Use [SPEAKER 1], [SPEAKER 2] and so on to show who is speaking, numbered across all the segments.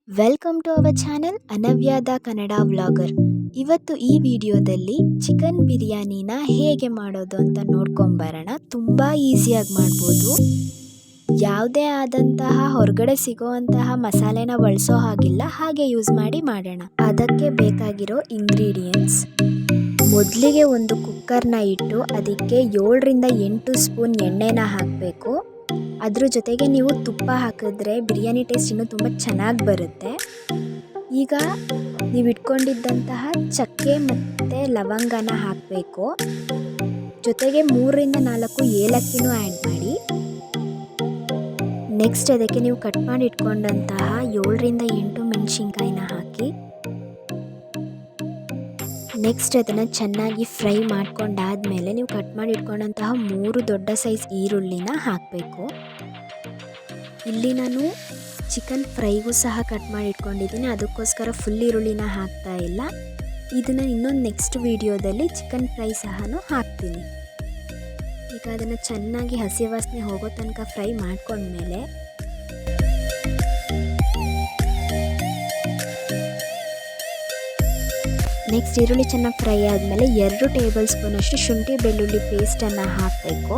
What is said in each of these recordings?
[SPEAKER 1] Welcome to our channel ಅನವ್ಯಾದ Kannada vlogger. ಇವತ್ತು ಈ ವಿಡಿಯೋದಲ್ಲಿ ಚಿಕನ್ ಬಿರಿಯಾನಿನ ಹೇಗೆ ಮಾಡೋದು ಅಂತ ನೋಡ್ಕೊಂಬರೋಣ. ತುಂಬ ಈಸಿಯಾಗಿ ಮಾಡ್ಬೋದು. ಯಾವುದೇ ಆದಂತಹ ಹೊರಗಡೆ ಸಿಗೋವಂತಹ ಮಸಾಲೆನ ಬಳಸೋ ಹಾಗಿಲ್ಲ, ಹಾಗೆ ಯೂಸ್ ಮಾಡಿ ಮಾಡೋಣ. ಅದಕ್ಕೆ ಬೇಕಾಗಿರೋ ಇಂಗ್ರೀಡಿಯೆಂಟ್ಸ್: ಮೊದಲಿಗೆ ಒಂದು ಕುಕ್ಕರ್ನ ಇಟ್ಟು ಅದಕ್ಕೆ 7ರಿಂದ 8 ಸ್ಪೂನ್ ಎಣ್ಣೆನ ಹಾಕಬೇಕು. ಅದ್ರ ಜೊತೆಗೆ ನೀವು ತುಪ್ಪ ಹಾಕಿದ್ರೆ ಬಿರಿಯಾನಿ ಟೇಸ್ಟ್ ಇನ್ನೂ ತುಂಬ ಚೆನ್ನಾಗಿ ಬರುತ್ತೆ. ಈಗ ನೀವು ಇಟ್ಕೊಂಡಿದ್ದಂತಹ ಚಕ್ಕೆ ಮತ್ತು ಲವಂಗನ ಹಾಕಬೇಕು. ಜೊತೆಗೆ 3ರಿಂದ 4 ಏಲಕ್ಕಿನೂ ಆ್ಯಡ್ ಮಾಡಿ. ನೆಕ್ಸ್ಟ್ ಅದಕ್ಕೆ ನೀವು ಕಟ್ ಮಾಡಿ ಇಟ್ಕೊಂಡಂತಹ 7ರಿಂದ 8 ಮೆಣಸಿನ್ಕಾಯಿನ ಹಾಕಿ ನೆಕ್ಸ್ಟ್ ಅದನ್ನು ಚೆನ್ನಾಗಿ ಫ್ರೈ ಮಾಡ್ಕೊಂಡಾದಮೇಲೆ ನೀವು ಕಟ್ ಮಾಡಿ ಇಟ್ಕೊಂಡಂತಹ 3 ದೊಡ್ಡ ಸೈಜ್ ಈರುಳ್ಳಿನ ಹಾಕಬೇಕು. ಇಲ್ಲಿ ನಾನು ಚಿಕನ್ ಫ್ರೈಗೂ ಸಹ ಕಟ್ ಮಾಡಿ ಇಟ್ಕೊಂಡಿದ್ದೀನಿ, ಅದಕ್ಕೋಸ್ಕರ ಫುಲ್ ಈರುಳ್ಳಿನ ಹಾಕ್ತಾ ಇಲ್ಲ. ಇದನ್ನು ಇನ್ನೊಂದು ನೆಕ್ಸ್ಟ್ ವಿಡಿಯೋದಲ್ಲಿ ಚಿಕನ್ ಫ್ರೈ ಸಹ ಹಾಕ್ತೀನಿ. ಈಗ ಅದನ್ನು ಚೆನ್ನಾಗಿ ಹಸಿ ವಾಸನೆ ಹೋಗೋ ತನಕ ಫ್ರೈ ಮಾಡ್ಕೊಂಡ್ಮೇಲೆ ನೆಕ್ಸ್ಟ್ ಈರುಳ್ಳಿ ಚೆನ್ನಾಗಿ ಫ್ರೈ ಆದಮೇಲೆ 2 ಟೇಬಲ್ ಸ್ಪೂನಷ್ಟು ಶುಂಠಿ ಬೆಳ್ಳುಳ್ಳಿ ಪೇಸ್ಟನ್ನು ಹಾಕಬೇಕು.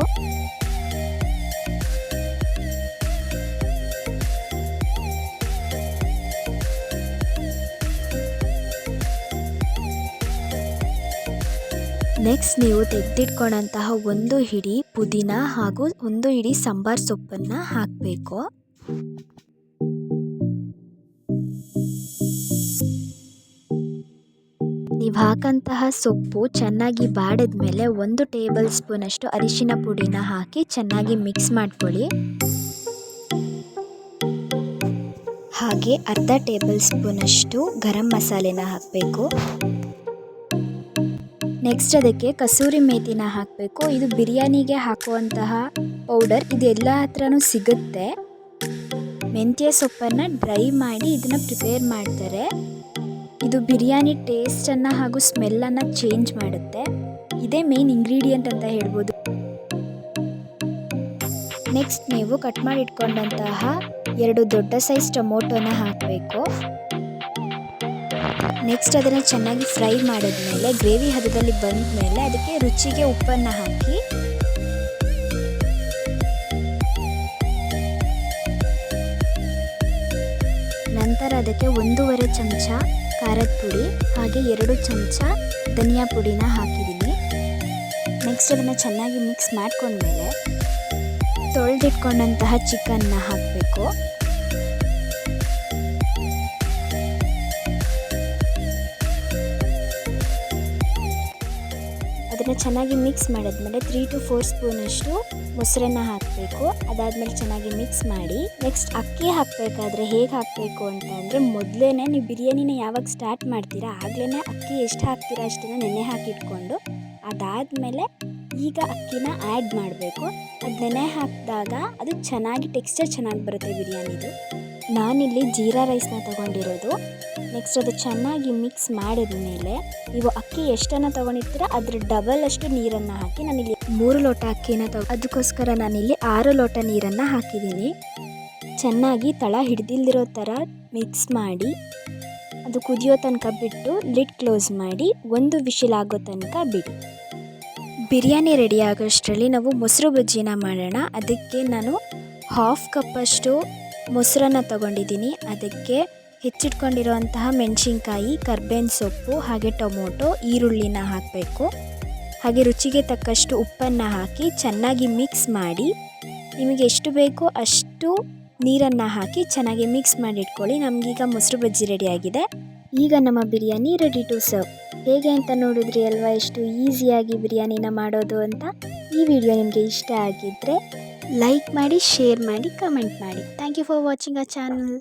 [SPEAKER 1] ನೆಕ್ಸ್ಟ್ ನೀವು ತೆಗೆದಿಟ್ಕೊಂಡಂತಹ 1 ಹಿಡಿ ಪುದೀನ ಹಾಗೂ 1 ಹಿಡಿ ಸಾಂಬಾರ್ ಸೊಪ್ಪನ್ನು ಹಾಕಬೇಕು. ನೀವು ಹಾಕಂತಹ ಸೊಪ್ಪು ಚೆನ್ನಾಗಿ ಬಾಡಿದ್ಮೇಲೆ 1 ಟೇಬಲ್ ಸ್ಪೂನಷ್ಟು ಅರಿಶಿನ ಪುಡಿನ ಹಾಕಿ ಚೆನ್ನಾಗಿ ಮಿಕ್ಸ್ ಮಾಡ್ಕೊಳ್ಳಿ. ಹಾಗೆ ಅರ್ಧ ಟೇಬಲ್ ಸ್ಪೂನಷ್ಟು ಗರಂ ಮಸಾಲೆನ ಹಾಕಬೇಕು. ನೆಕ್ಸ್ಟ್ ಅದಕ್ಕೆ ಕಸೂರಿ ಮೇಥಿನ ಹಾಕಬೇಕು. ಇದು ಬಿರಿಯಾನಿಗೆ ಹಾಕುವಂತಹ ಪೌಡರ್, ಇದು ಎಲ್ಲ ಹತ್ರನೂ ಸಿಗುತ್ತೆ. ಮೆಂತ್ಯ ಸೊಪ್ಪನ್ನು ಡ್ರೈ ಮಾಡಿ ಇದನ್ನು ಪ್ರಿಪೇರ್ ಮಾಡ್ತಾರೆ. ಇದು ಬಿರಿಯಾನಿ ಟೇಸ್ಟನ್ನು ಹಾಗೂ ಸ್ಮೆಲ್ಲನ್ನು ಚೇಂಜ್ ಮಾಡುತ್ತೆ. ಇದೇ ಮೇನ್ ಇಂಗ್ರೀಡಿಯೆಂಟ್ ಅಂತ ಹೇಳ್ಬೋದು. ನೆಕ್ಸ್ಟ್ ನೀವು ಕಟ್ ಮಾಡಿ ಇಟ್ಕೊಂಡಂತಹ 2 ದೊಡ್ಡ ಸೈಜ್ ಟೊಮೊಟೊನ ಹಾಕಬೇಕು. ನೆಕ್ಸ್ಟ್ ಅದನ್ನು ಚೆನ್ನಾಗಿ ಫ್ರೈ ಮಾಡಿದ್ಮೇಲೆ ಗ್ರೇವಿ ಹದದಲ್ಲಿ ಬಂದ ಮೇಲೆ ಅದಕ್ಕೆ ರುಚಿಗೆ ಉಪ್ಪನ್ನು ಹಾಕಿ ನಂತರ ಅದಕ್ಕೆ 1.5 ಚಮಚ ಖಾರದ ಪುಡಿ ಹಾಗೆ 2 ಚಮಚ ಧನಿಯಾ ಪುಡಿನ ಹಾಕಿದ್ದೀನಿ. ನೆಕ್ಸ್ಟ್ ಅದನ್ನು ಚೆನ್ನಾಗಿ ಮಿಕ್ಸ್ ಮಾಡ್ಕೊಂಡ್ಮೇಲೆ ತೊಳೆದಿಟ್ಕೊಂಡಂತಹ ಚಿಕನ್ನ ಹಾಕಬೇಕು. ಅದನ್ನು ಚೆನ್ನಾಗಿ ಮಿಕ್ಸ್ ಮಾಡಿದ್ಮೇಲೆ 3 to 4 ಸ್ಪೂನಷ್ಟು ಮೊಸರನ್ನ ಹಾಕಬೇಕು. ಅದಾದಮೇಲೆ ಚೆನ್ನಾಗಿ ಮಿಕ್ಸ್ ಮಾಡಿ ನೆಕ್ಸ್ಟ್ ಅಕ್ಕಿ ಹಾಕಬೇಕಾದ್ರೆ ಹೇಗೆ ಹಾಕಬೇಕು ಅಂತ ಅಂದರೆ, ಮೊದಲೇ ನೀವು ಬಿರಿಯಾನಿನ ಯಾವಾಗ ಸ್ಟಾರ್ಟ್ ಮಾಡ್ತೀರಾ ಆಗಲೇ ಅಕ್ಕಿ ಎಷ್ಟು ಹಾಕ್ತೀರಾ ಅಷ್ಟನ್ನು ನೆನೆ ಹಾಕಿಟ್ಕೊಂಡು ಅದಾದಮೇಲೆ ಈಗ ಅಕ್ಕಿನ ಆ್ಯಡ್ ಮಾಡಬೇಕು. ಅದು ನೆನೆ ಹಾಕಿದಾಗ ಅದು ಚೆನ್ನಾಗಿ ಟೆಕ್ಸ್ಚರ್ ಚೆನ್ನಾಗಿ ಬರುತ್ತೆ ಬಿರಿಯಾನಿದು. ನಾನಿಲ್ಲಿ ಜೀರಾ ರೈಸ್ನ ತೊಗೊಂಡಿರೋದು. ನೆಕ್ಸ್ಟ್ ಅದು ಚೆನ್ನಾಗಿ ಮಿಕ್ಸ್ ಮಾಡಿದ ಮೇಲೆ ನೀವು ಅಕ್ಕಿ ಎಷ್ಟನ್ನು ತೊಗೊಂಡಿರ್ತೀರ ಅದ್ರ ಡಬಲ್ ಅಷ್ಟು ನೀರನ್ನು ಹಾಕಿ, ನಾನಿಲ್ಲಿ 3 ಲೋಟ ಅಕ್ಕಿನ ಅದಕ್ಕೋಸ್ಕರ ನಾನಿಲ್ಲಿ 6 ಲೋಟ ನೀರನ್ನು ಹಾಕಿದ್ದೀನಿ. ಚೆನ್ನಾಗಿ ತಳ ಹಿಡ್ದಿಲ್ದಿರೋ ಥರ ಮಿಕ್ಸ್ ಮಾಡಿ ಅದು ಕುದಿಯೋ ತನಕ ಬಿಟ್ಟು ಲಿಡ್ ಕ್ಲೋಸ್ ಮಾಡಿ 1 ವಿಶಿಲ್ ಆಗೋ ತನಕ ಬಿಡಿ. ಬಿರಿಯಾನಿ ರೆಡಿ ಆಗೋಷ್ಟರಲ್ಲಿ ನಾವು ಮೊಸರು ಬಜ್ಜಿನ ಮಾಡೋಣ. ಅದಕ್ಕೆ ನಾನು 1/2 ಕಪ್ಪಷ್ಟು ಮೊಸರನ್ನು ತೊಗೊಂಡಿದ್ದೀನಿ. ಅದಕ್ಕೆ ಹೆಚ್ಚಿಟ್ಕೊಂಡಿರುವಂತಹ ಮೆಣಸಿನ್ಕಾಯಿ, ಕರ್ಬೇವಿನ ಸೊಪ್ಪು ಹಾಗೆ ಟೊಮೊಟೊ, ಈರುಳ್ಳಿನ ಹಾಕಬೇಕು. ಹಾಗೆ ರುಚಿಗೆ ತಕ್ಕಷ್ಟು ಉಪ್ಪನ್ನು ಹಾಕಿ ಚೆನ್ನಾಗಿ ಮಿಕ್ಸ್ ಮಾಡಿ ನಿಮಗೆ ಎಷ್ಟು ಬೇಕೋ ಅಷ್ಟು ನೀರನ್ನು ಹಾಕಿ ಚೆನ್ನಾಗಿ ಮಿಕ್ಸ್ ಮಾಡಿಟ್ಕೊಳ್ಳಿ. ನಮಗೀಗ ಮೊಸರು ಬಜ್ಜಿ ರೆಡಿಯಾಗಿದೆ. ಈಗ ನಮ್ಮ ಬಿರಿಯಾನಿ ರೆಡಿ ಟು ಸರ್ವ್. ಹೇಗೆ ಅಂತ ನೋಡಿದ್ರಿ ಅಲ್ವಾ, ಎಷ್ಟು ಈಸಿಯಾಗಿ ಬಿರಿಯಾನಿನ ಮಾಡೋದು ಅಂತ. ಈ ವಿಡಿಯೋ ನಿಮಗೆ ಇಷ್ಟ ಆಗಿದ್ದರೆ ಲೈಕ್ ಮಾಡಿ, ಶೇರ್ ಮಾಡಿ, ಕಮೆಂಟ್ ಮಾಡಿ. Thank you for watching our channel.